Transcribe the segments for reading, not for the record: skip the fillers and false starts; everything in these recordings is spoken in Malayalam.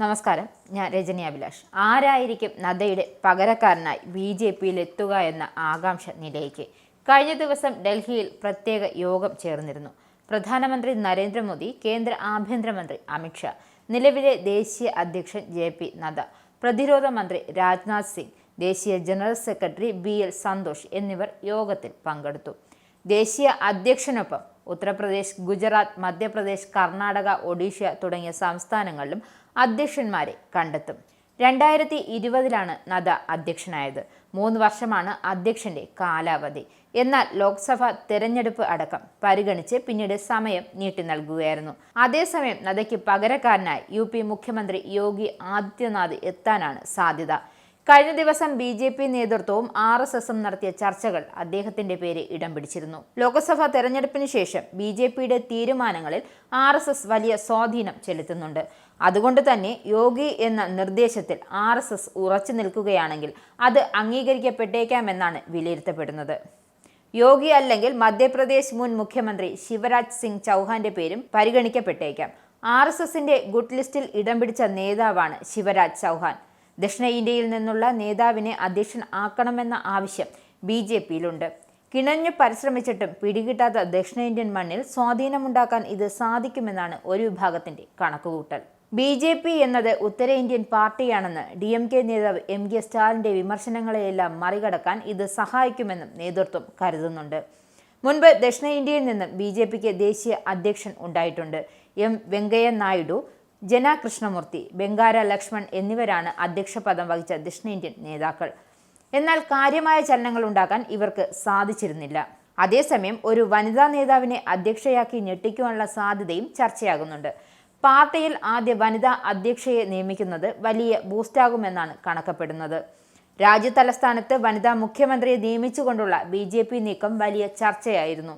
നമസ്കാരം, ഞാൻ രജനി അഭിലാഷ്. ആരായിരിക്കും നദ്ദയുടെ പകരക്കാരനായി BJPയിൽ എത്തുക എന്ന ആകാംക്ഷ നിലയ്ക്ക് കഴിഞ്ഞ ദിവസം ഡൽഹിയിൽ പ്രത്യേക യോഗം ചേർന്നിരുന്നു. പ്രധാനമന്ത്രി നരേന്ദ്രമോദി, കേന്ദ്ര ആഭ്യന്തരമന്ത്രി അമിത്ഷാ, നിലവിലെ ദേശീയ അധ്യക്ഷൻ JP നദ്ദ, പ്രതിരോധ മന്ത്രി രാജ്നാഥ് സിംഗ്, ദേശീയ ജനറൽ സെക്രട്ടറി BL സന്തോഷ് എന്നിവർ യോഗത്തിൽ പങ്കെടുത്തു. ദേശീയ അധ്യക്ഷനൊപ്പം ഉത്തർപ്രദേശ്, ഗുജറാത്ത്, മധ്യപ്രദേശ്, കർണാടക, ഒഡീഷ തുടങ്ങിയ സംസ്ഥാനങ്ങളിലും അധ്യക്ഷന്മാരെ കണ്ടെത്തും. 2020 നദ്ദ അധ്യക്ഷനായത്. 3 വർഷമാണ് അധ്യക്ഷന്റെ കാലാവധി. എന്നാൽ ലോക്സഭ തെരഞ്ഞെടുപ്പ് അടക്കം പരിഗണിച്ച് പിന്നീട് സമയം നീട്ടി നൽകുകയായിരുന്നു. അതേസമയം നദ്ദയ്ക്ക് പകരക്കാരനായി UP മുഖ്യമന്ത്രി യോഗി ആദിത്യനാഥ് എത്താനാണ് സാധ്യത. കഴിഞ്ഞ ദിവസം BJP നേതൃത്വവും RSSും നടത്തിയ ചർച്ചകൾ അദ്ദേഹത്തിന്റെ പേര് ഇടം പിടിച്ചിരുന്നു. ലോക്സഭാ തെരഞ്ഞെടുപ്പിന് ശേഷം BJPയുടെ തീരുമാനങ്ങളിൽ RSS വലിയ സ്വാധീനം ചെലുത്തുന്നുണ്ട്. അതുകൊണ്ട് തന്നെ യോഗി എന്ന നിർദ്ദേശത്തിൽ RSS ഉറച്ചു നിൽക്കുകയാണെങ്കിൽ അത് അംഗീകരിക്കപ്പെട്ടേക്കാമെന്നാണ് വിലയിരുത്തപ്പെടുന്നത്. യോഗി അല്ലെങ്കിൽ മധ്യപ്രദേശ് മുൻ മുഖ്യമന്ത്രി ശിവരാജ് സിംഗ് ചൗഹാന്റെ പേരും പരിഗണിക്കപ്പെട്ടേക്കാം. RSSന്റെ ഗുഡ് ലിസ്റ്റിൽ ഇടം പിടിച്ച നേതാവാണ് ശിവരാജ് ചൗഹാൻ. ദക്ഷിണേന്ത്യയിൽ നിന്നുള്ള നേതാവിനെ അധ്യക്ഷൻ ആക്കണമെന്ന ആവശ്യം BJPയിലുണ്ട്. കിണഞ്ഞു പരിശ്രമിച്ചിട്ടും പിടികിട്ടാത്ത ദക്ഷിണേന്ത്യൻ മണ്ണിൽ സ്വാധീനമുണ്ടാക്കാൻ ഇത് സാധിക്കുമെന്നാണ് ഒരു വിഭാഗത്തിന്റെ കണക്കുകൂട്ടൽ. BJP എന്നത് ഉത്തരേന്ത്യൻ പാർട്ടിയാണെന്ന് DMK നേതാവ് MK സ്റ്റാലിന്റെ വിമർശനങ്ങളെയെല്ലാം മറികടക്കാൻ ഇത് സഹായിക്കുമെന്നും നേതൃത്വം കരുതുന്നുണ്ട്. മുൻപ് ദക്ഷിണേന്ത്യയിൽ നിന്നും BJPക്ക് ദേശീയ അധ്യക്ഷൻ ഉണ്ടായിട്ടുണ്ട്. M വെങ്കയ്യ നായിഡു, ജന കൃഷ്ണമൂർത്തി, ബംഗാര ലക്ഷ്മൺ എന്നിവരാണ് അധ്യക്ഷ പദം വഹിച്ച ദക്ഷിണേന്ത്യൻ നേതാക്കൾ. എന്നാൽ കാര്യമായ ചലനങ്ങൾ ഉണ്ടാക്കാൻ ഇവർക്ക് സാധിച്ചിരുന്നില്ല. അതേസമയം ഒരു വനിതാ നേതാവിനെ അധ്യക്ഷയാക്കി ഞെട്ടിക്കുവാനുള്ള സാധ്യതയും ചർച്ചയാകുന്നുണ്ട്. പാർട്ടിയിൽ ആദ്യ വനിതാ അധ്യക്ഷയെ നിയമിക്കുന്നത് വലിയ ബൂസ്റ്റാകുമെന്നാണ് കണക്കപ്പെടുന്നത്. രാജ്യതലസ്ഥാനത്ത് വനിതാ മുഖ്യമന്ത്രിയെ നിയമിച്ചുകൊണ്ടുള്ള BJP നീക്കം വലിയ ചർച്ചയായിരുന്നു.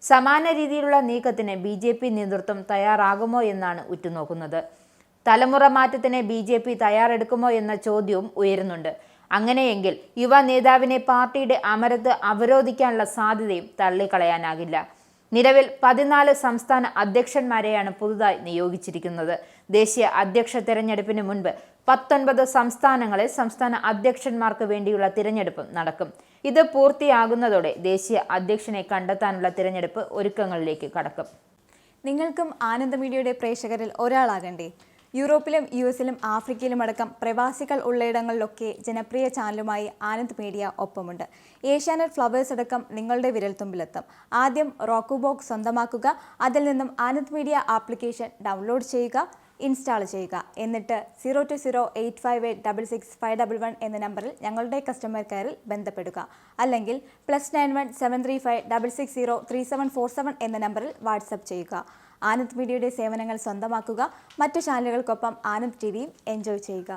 സമാന രീതിയിലുള്ള നീക്കത്തിന് BJP നേതൃത്വം തയ്യാറാകുമോ എന്നാണ് ഉറ്റുനോക്കുന്നത്. തലമുറ മാറ്റത്തിന് BJP തയ്യാറെടുക്കുമോ എന്ന ചോദ്യവും ഉയരുന്നുണ്ട്. അങ്ങനെയെങ്കിൽ യുവ നേതാവിനെ പാർട്ടിയുടെ അമരത്ത് അവരോധിക്കാനുള്ള സാധ്യതയും തള്ളിക്കളയാനാകില്ല. നിലവിൽ 14 സംസ്ഥാന അധ്യക്ഷന്മാരെയാണ് പുതുതായി നിയോഗിച്ചിരിക്കുന്നത്. ദേശീയ അധ്യക്ഷ തെരഞ്ഞെടുപ്പിന് മുൻപ് 19 സംസ്ഥാനങ്ങളിൽ സംസ്ഥാന അധ്യക്ഷന്മാർക്ക് വേണ്ടിയുള്ള തിരഞ്ഞെടുപ്പ് നടക്കും. ഇത് പൂർത്തിയാകുന്നതോടെ ദേശീയ അധ്യക്ഷനെ കണ്ടെത്താനുള്ള തിരഞ്ഞെടുപ്പ് ഒരുക്കങ്ങളിലേക്ക് കടക്കും. നിങ്ങൾക്കും ആനന്ദ് മീഡിയയുടെ പ്രേക്ഷകരിൽ ഒരാളാകണ്ടേ? യൂറോപ്പിലും US-ലും ആഫ്രിക്കയിലും അടക്കം പ്രവാസികൾ ഉള്ളയിടങ്ങളിലൊക്കെ ജനപ്രിയ ചാനലുമായി ആനന്ദ് മീഡിയ ഒപ്പമുണ്ട്. ഏഷ്യാനെറ്റ് ഫ്ലവേഴ്സ് അടക്കം നിങ്ങളുടെ വിരൽത്തുമ്പിലെത്തും. ആദ്യം റോക്കു ബോക്സ് സ്വന്തമാക്കുക. അതിൽ നിന്നും ആനന്ദ് മീഡിയ ആപ്ലിക്കേഷൻ ഡൗൺലോഡ് ചെയ്യുക, ഇൻസ്റ്റാൾ ചെയ്യുക. എന്നിട്ട് 02085866511 എന്ന നമ്പറിൽ ഞങ്ങളുടെ കസ്റ്റമർ കെയറിൽ ബന്ധപ്പെടുക. അല്ലെങ്കിൽ +91 735 660 3747 എന്ന നമ്പറിൽ വാട്സപ്പ് ചെയ്യുക. ആനന്ദ് മീഡിയയുടെ സേവനങ്ങൾ സ്വന്തമാക്കുക. മറ്റു ചാനലുകൾക്കൊപ്പം ആനന്ദ് TVയും എൻജോയ് ചെയ്യുക.